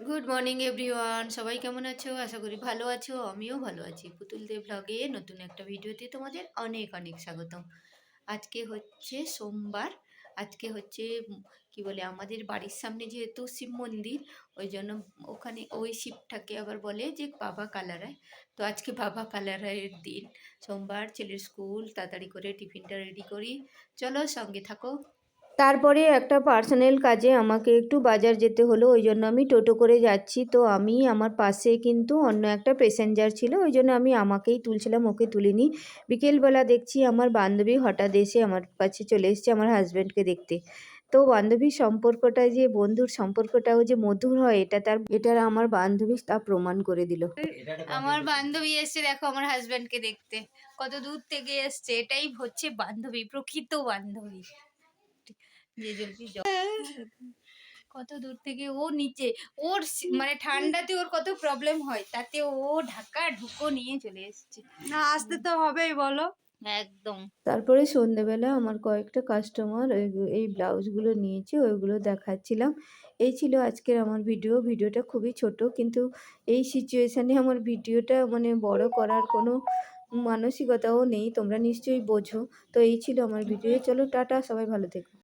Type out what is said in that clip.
Good morning everyone, সবাই কেমন আছো? আশা করি ভালো আছো। আমিও ভালো আছি। পুতুল দে ব্লগে নতুন একটা ভিডিওতে তোমাদের অনেক অনেক স্বাগতম। আজকে হচ্ছে সোমবার। আজকে হচ্ছে কি বলে, আমাদের বাড়ির সামনে যেহেতু শিব মন্দির, ওই জন্য ওখানে ওই শিবটাকে আবার বলে যে বাবা কালারায়। তো আজকে বাবা কালারায়ের দিন, সোমবার। ছেলের স্কুল, তাড়াতাড়ি করে টিফিনটা রেডি করি। চলো সঙ্গে থাকো। তারপরে একটা পার্সোনাল কাজে আমাকে একটু বাজার যেতে হলো, ওই জন্য আমি টোটো করে যাচ্ছি। তো আমি আমার পাশে কিন্তু অন্য একটা প্যাসেঞ্জার ছিল, ওই জন্য আমি আমাকেই তুলছিলাম, ওকে তুলিনি। বিকেলবেলা দেখছি আমার বান্ধবী হঠাৎ এসে আমার কাছে চলে এসেছে আমার হাজব্যান্ডকে দেখতে। তো বান্ধবীর সম্পর্কটা, যে বন্ধুর সম্পর্কটাও যে মধুর হয়, এটার আমার বান্ধবী তা প্রমাণ করে দিল। আমার বান্ধবী এসছে, দেখো আমার হাজব্যান্ডকে দেখতে কত দূর থেকে এসছে। এটাই হচ্ছে বান্ধবী, প্রকৃত বান্ধবী। যে জলদি কত দূর থেকে ও নিচে, ওর মানে ঠান্ডাতে ওর কত প্রবলেম হয়, তাতে ও ঢাকা ঢুকো নিয়ে চলে এসেছে। না, আসতে তো হবেই বলো। একদম। তারপরে সন্ধ্যেবেলা আমার কয়েকটা কাস্টমার এই ব্লাউজগুলো নিয়েছে, ওইগুলো দেখাচ্ছিলাম। এই ছিল আজকের আমার ভিডিওটা খুবই ছোট, কিন্তু এই সিচুয়েশানে আমার ভিডিওটা মানে বড় করার কোনো মানসিকতাও নেই, তোমরা নিশ্চয়ই বোঝো। তো এই ছিল আমার ভিডিও। চলো টাটা, সবাই ভালো থেকো।